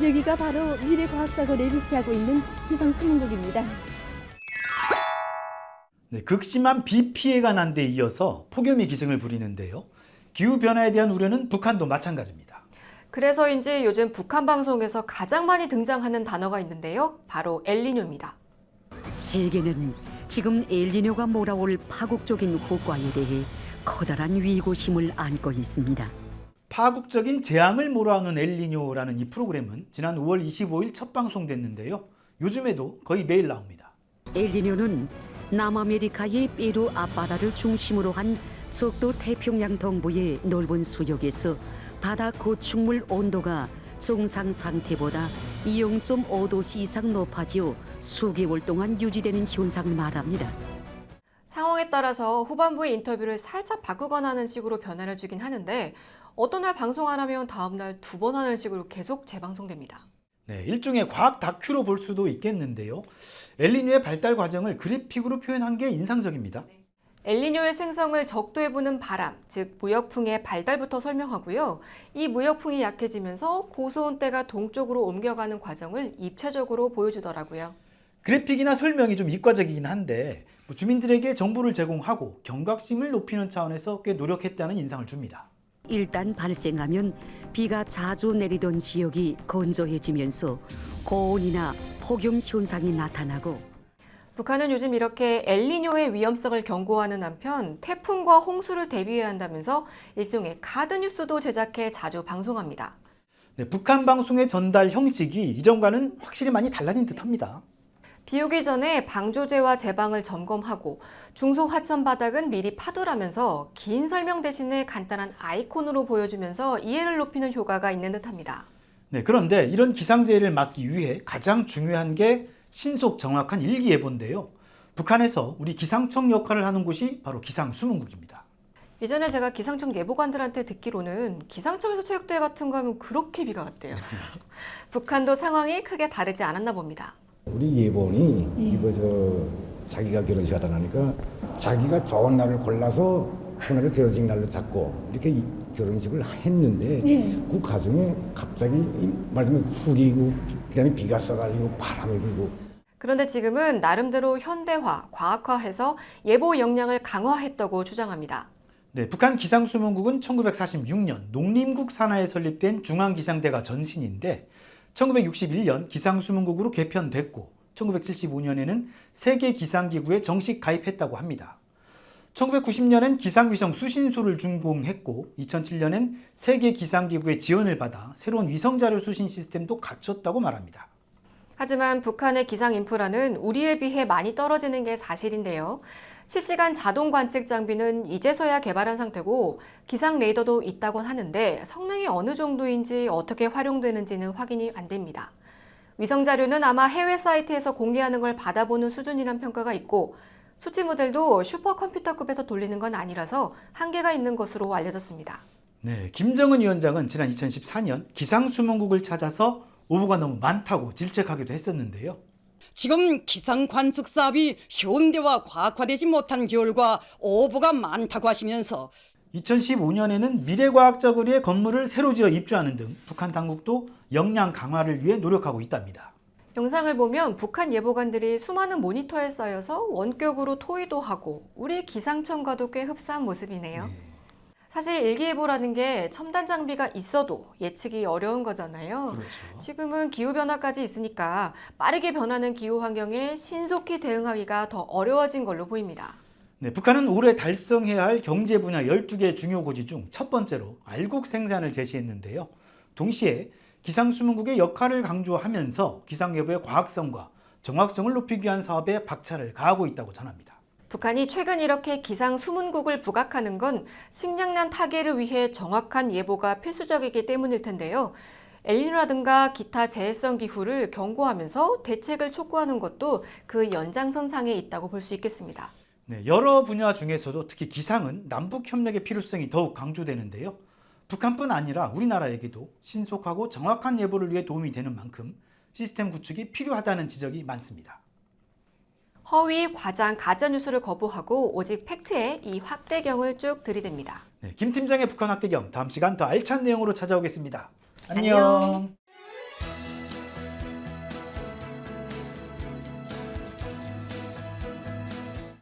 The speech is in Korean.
여기가 바로 미래과학자굴에 위치하고 있는 기상수문국입니다. 네, 극심한 비 피해가 난 데 이어서 폭염이 기승을 부리는데요. 기후변화에 대한 우려는 북한도 마찬가지입니다. 그래서인지 요즘 북한 방송에서 가장 많이 등장하는 단어가 있는데요. 바로 엘니뇨입니다. 세계는 지금 엘니뇨가 몰아올 파국적인 효과에 대해 커다란 위고심을 안고 있습니다. 파국적인 재앙을 몰아오는 엘니뇨라는 이 프로그램은 지난 5월 25일 첫 방송됐는데요. 요즘에도 거의 매일 나옵니다. 엘니뇨는 남아메리카의 페루 앞바다를 중심으로 한 적도 태평양 동부의 넓은 수역에서 바다 고축물 온도가 정상 상태보다 0.5도씨 이상 높아지어 수개월 동안 유지되는 현상을 말합니다. 상황에 따라서 후반부의 인터뷰를 살짝 바꾸거나 하는 식으로 변화를 주긴 하는데 어떤 날 방송 안 하면 다음 날 2번 하는 식으로 계속 재방송됩니다. 네, 일종의 과학 다큐로 볼 수도 있겠는데요. 엘니뇨의 발달 과정을 그래픽으로 표현한 게 인상적입니다. 엘니뇨의 생성을 적도에 부는 바람, 즉 무역풍의 발달부터 설명하고요. 이 무역풍이 약해지면서 고수온대가 동쪽으로 옮겨가는 과정을 입체적으로 보여주더라고요. 그래픽이나 설명이 좀 이과적이긴 한데 주민들에게 정보를 제공하고 경각심을 높이는 차원에서 꽤 노력했다는 인상을 줍니다. 일단 발생하면 비가 자주 내리던 지역이 건조해지면서 고온이나 폭염 현상이 나타나고 북한은 요즘 이렇게 엘니뇨의 위험성을 경고하는 한편 태풍과 홍수를 대비해야 한다면서 일종의 카드뉴스도 제작해 자주 방송합니다. 네, 북한 방송의 전달 형식이 이전과는 확실히 많이 달라진 듯합니다. 비 오기 전에 방조제와 제방을 점검하고 중소하천 바닥은 미리 파두라면서 긴 설명 대신에 간단한 아이콘으로 보여주면서 이해를 높이는 효과가 있는 듯합니다. 네, 그런데 이런 기상재해를 막기 위해 가장 중요한 게 신속 정확한 일기예보인데요. 북한에서 우리 기상청 역할을 하는 곳이 바로 기상수문국입니다. 예전에 제가 기상청 예보관들한테 듣기로는 기상청에서 체육대회 같은 거 하면 그렇게 비가 왔대요. 북한도 상황이 크게 다르지 않았나 봅니다. 우리 예본이 이거 자기가 결혼식 하다 나니까 자기가 좋은 날을 골라서 그날을 결혼식 날로 잡고 이렇게 결혼식을 했는데 그 과정에 갑자기 말하자면 흐리고 그다음에 비가 쏴가지고 바람이 불고. 그런데 지금은 나름대로 현대화, 과학화해서 예보 역량을 강화했다고 주장합니다. 네, 북한 기상수문국은 1946년 농림국 산하에 설립된 중앙기상대가 전신인데 1961년 기상수문국으로 개편됐고 1975년에는 세계기상기구에 정식 가입했다고 합니다. 1990년엔 기상위성 수신소를 준공했고 2007년엔 세계기상기구의 지원을 받아 새로운 위성자료 수신 시스템도 갖췄다고 말합니다. 하지만 북한의 기상 인프라는 우리에 비해 많이 떨어지는 게 사실인데요. 실시간 자동 관측 장비는 이제서야 개발한 상태고 기상 레이더도 있다곤 하는데 성능이 어느 정도인지 어떻게 활용되는지는 확인이 안 됩니다. 위성 자료는 아마 해외 사이트에서 공개하는 걸 받아보는 수준이란 평가가 있고 수치 모델도 슈퍼컴퓨터급에서 돌리는 건 아니라서 한계가 있는 것으로 알려졌습니다. 네, 김정은 위원장은 지난 2014년 기상수문국을 찾아서 오보가 너무 많다고 질책하기도 했었는데요. 지금 기상 관측 사업이 현대화 과학화되지 못한 결과 오보가 많다고 하시면서 2015년에는 미래과학자거리에 건물을 새로 지어 입주하는 등 북한 당국도 역량 강화를 위해 노력하고 있답니다. 영상을 보면 북한 예보관들이 수많은 모니터에 쌓여서 원격으로 토의도 하고 우리 기상청과도 꽤 흡사한 모습이네요. 사실 일기예보라는 게 첨단 장비가 있어도 예측이 어려운 거잖아요. 그렇죠. 지금은 기후변화까지 있으니까 빠르게 변하는 기후 환경에 신속히 대응하기가 더 어려워진 걸로 보입니다. 네, 북한은 올해 달성해야 할 경제 분야 12개 중요 고지 중 첫 번째로 알곡 생산을 제시했는데요. 동시에 기상수문국의 역할을 강조하면서 기상예보의 과학성과 정확성을 높이기 위한 사업에 박차를 가하고 있다고 전합니다. 북한이 최근 이렇게 기상수문국을 부각하는 건 식량난 타개를 위해 정확한 예보가 필수적이기 때문일 텐데요. 엘니뇨라든가 기타 재해성 기후를 경고하면서 대책을 촉구하는 것도 그 연장선상에 있다고 볼 수 있겠습니다. 네, 여러 분야 중에서도 특히 기상은 남북 협력의 필요성이 더욱 강조되는데요. 북한뿐 아니라 우리나라에게도 신속하고 정확한 예보를 위해 도움이 되는 만큼 시스템 구축이 필요하다는 지적이 많습니다. 허위, 과장, 가짜뉴스를 거부하고 오직 팩트에 이 확대경을 쭉 들이댑니다. 네, 김 팀장의 북한 확대경 다음 시간 더 알찬 내용으로 찾아오겠습니다. 안녕. 안녕.